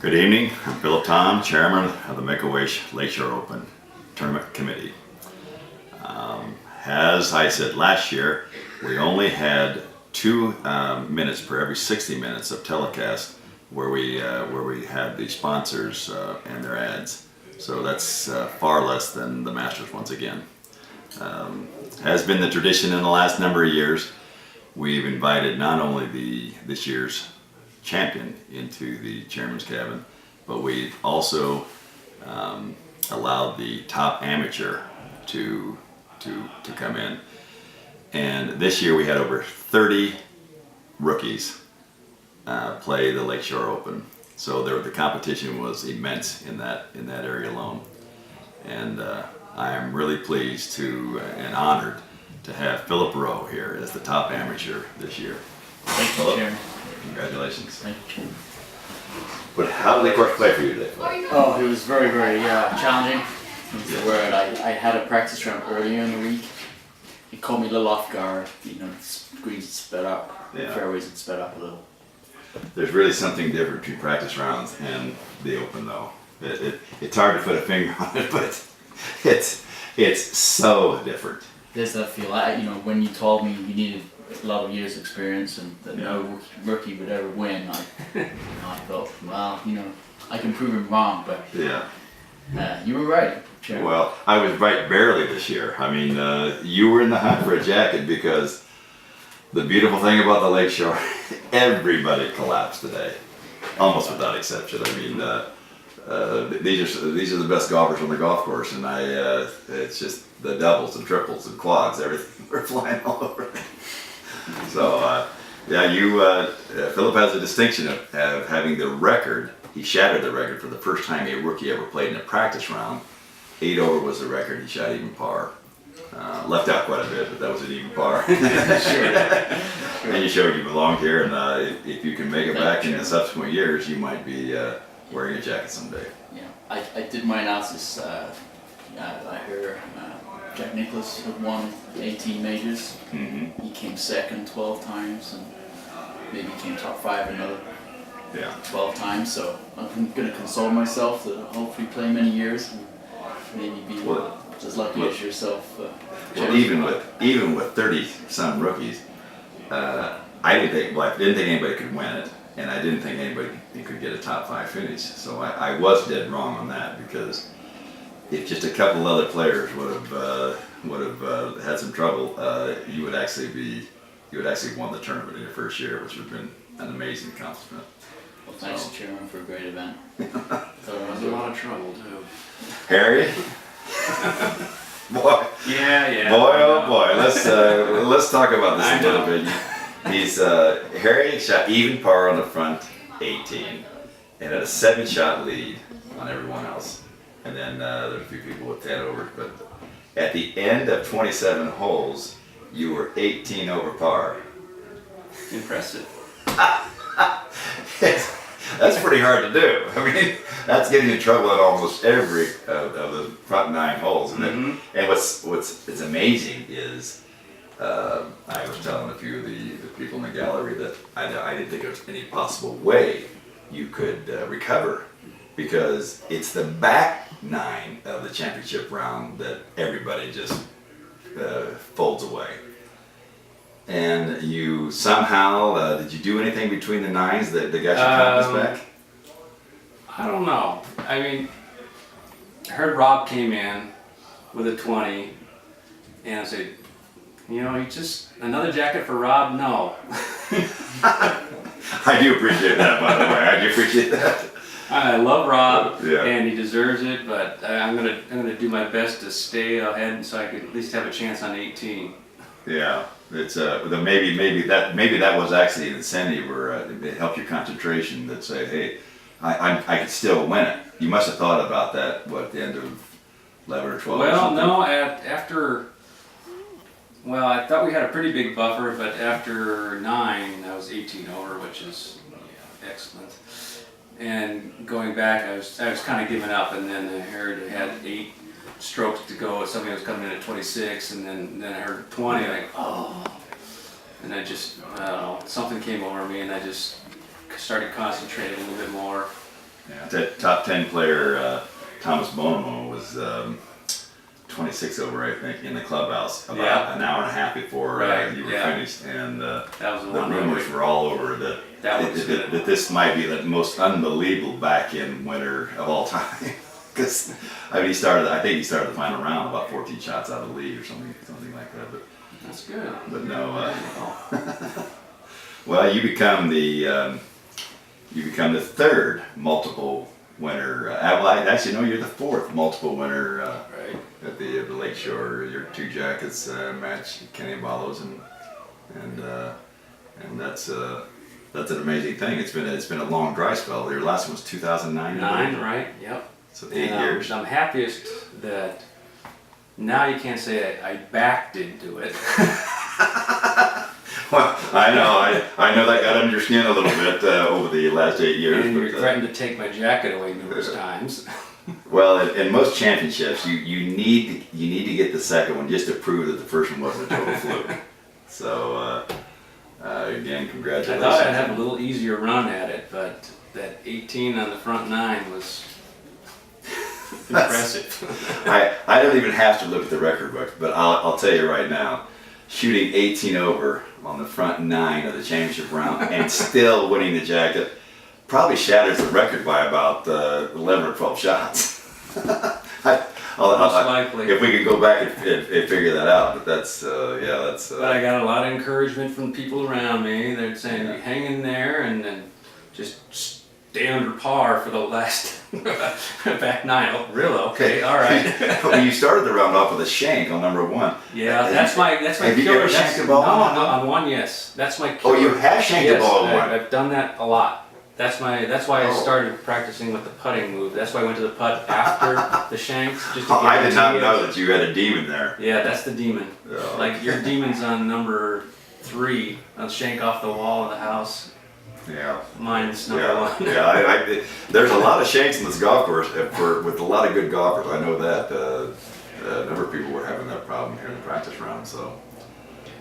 Good evening. I'm Philip Tom, Chairman of the Make-A-Wish Lakeshore Open Tournament Committee. As I said last year, we only had 2 minutes per every 60 minutes of telecast where we had the sponsors and their ads. So that's far less than the Masters once again. Has been the tradition in the last number of years. We've invited not only this year's champion into the chairman's cabin, but we also allowed the top amateur to come in. And this year we had over 30 rookies play the Lakeshore Open. So the competition was immense in that area alone. And I am really pleased and honored to have Philip Rowe here as the top amateur this year. Thank you, Chairman. Congratulations. Thank you. But how did the course play for you today? Oh, it was very, very challenging. Is the word. I had a practice round earlier in the week. It caught me a little off guard. You know, the greens had sped up, the fairways had sped up a little. There's really something different between practice rounds and the Open, though. It's hard to put a finger on it, but it's so different. There's that feel. When you told me you needed a lot of years' experience and that no rookie would ever win, I thought, well, I can prove him wrong, but you were right, Chairman. Well, I was right barely this year. I mean, you were in the hunt for a jacket because the beautiful thing about the Lakeshore, everybody collapsed today, almost without exception. I mean, these are the best golfers on the golf course, and it's just the doubles and triples and quads, everything. We're flying all over. So, Philip has a distinction of having the record. He shattered the record for the first time a rookie ever played in a practice round. 8 over was the record. He shot even par. Left out quite a bit, but that was an even par. Sure. And you showed you belonged here, and if you can make it back in the subsequent years, you might be wearing a jacket someday. Yeah, I did my analysis. I heard Jack Nicklaus had won 18 majors. Mm-hmm. He came second 12 times, and maybe came top 5 another 12 times. So I'm going to console myself to hopefully play many years and maybe be as lucky as yourself. Well, even with 30-some rookies, I didn't think anybody could win it, and I didn't think anybody could get a top 5 finish. So I was dead wrong on that, because if just a couple other players would have had some trouble, you would actually won the tournament in your first year, which would have been an amazing accomplishment. Well, thanks, Chairman, for a great event. There was a lot of trouble too. Harry, boy, boy, oh boy, let's talk about this a little bit. Harry shot even par on the front 18, and had a 7-shot lead on everyone else. And then there's a few people with 10 over, but at the end of 27 holes, you were 18 over par. Impressive. That's pretty hard to do. I mean, that's getting in trouble at almost every of the front 9 holes. And what's amazing is, I was telling a few of the people in the gallery that I didn't think there was any possible way you could recover, because it's the back 9 of the championship round that everybody just folds away. And you somehow, did you do anything between the 9s that got your confidence back? I don't know. I mean, I heard Rob came in with a 20, and I said, you just, another jacket for Rob? No. I do appreciate that, by the way. I do appreciate that. I love Rob, and he deserves it, but I'm gonna do my best to stay ahead so I can at least have a chance on 18. Yeah, it's maybe that was actually an incentive, or it helped your concentration. That say, hey, I could still win it. You must have thought about that at the end of 11 or 12. Well, no, well, I thought we had a pretty big buffer, but after 9, I was 18 over, which is excellent. And going back, I was kind of giving up, and then I heard it had 8 strokes to go. Somebody was coming in at 26, and then I heard 20. Like, oh, and I just, I don't know, something came over me, and I just started concentrating a little bit more. Yeah. That top 10 player, Thomas Bonomo, was 26 over, I think, in the clubhouse about an hour and a half before you were finished, and that was the rumors were all over that this might be the most unbelievable back-end winner of all time. Because I mean, I think he started the final round about 14 shots out of the lead or something like that. But that's good. But no. Well, you become the third multiple winner. Well, actually, no, you're the fourth multiple winner Right. at the Lakeshore. Your two jackets match Kenny Ballo's, and that's an amazing thing. It's been a long dry spell. Your last one was 2009. 9, right? Yep. So 8 years. I'm happiest that now you can't say I backed into it. Well, I know that got under your skin a little bit over the last 8 years. And you threatened to take my jacket away numerous times. Well, in most championships, you need to get the second one just to prove that the first one wasn't a total fluke. So again, I congratulations. thought I'd have a little easier run at it, but that 18 on the front 9 was impressive. I don't even have to look at the record book, but I'll tell you right now, shooting 18 over on the front 9 of the championship round and still winning the jacket probably shatters the record by about 11 or 12 shots. Most likely. If we could go back and figure that out, but that's But I got a lot of encouragement from people around me. They're saying, hang in there and then just stay under par for the last back 9. Oh, really? Okay, all right. Well, you started the round off with a shank on number 1. Yeah, that's my Have killer. you ever shanked a ball? No, on 1, yes. That's my killer. Oh, you have shanked a ball on 1. I've done that a lot. That's why I started practicing with the putting move. That's why I went to the putt after the shanks. Just to I did not know that you had a demon there. Yeah, that's the demon. Oh. Like your demon's on number 3. I'll shank off the wall of the house. Yeah. Mine's number 1. Yeah. There's a lot of shanks in this golf course with a lot of good golfers. I know that. A number of people were having that problem here in the practice round. So,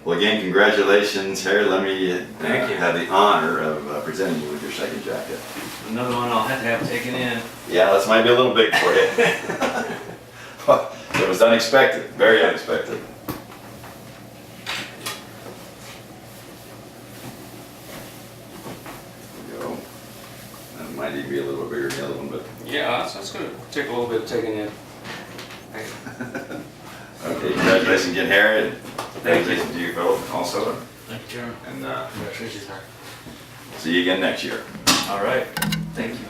well, again, congratulations, Harry. Let me Thank you. have the honor of presenting you with your second jacket. Another one I'll have to have taken in. Yeah, this might be a little big for you. It was unexpected, very unexpected. There we go. That might even be a little bit bigger than the other one, but. Yeah, that's going to take a little bit of taking in. Okay, congratulations again, Harry, and Thank you. congratulations to you, Phil, also. Thank you, Chairman. And Congratulations, sir. see you again next year. All right. Thank you.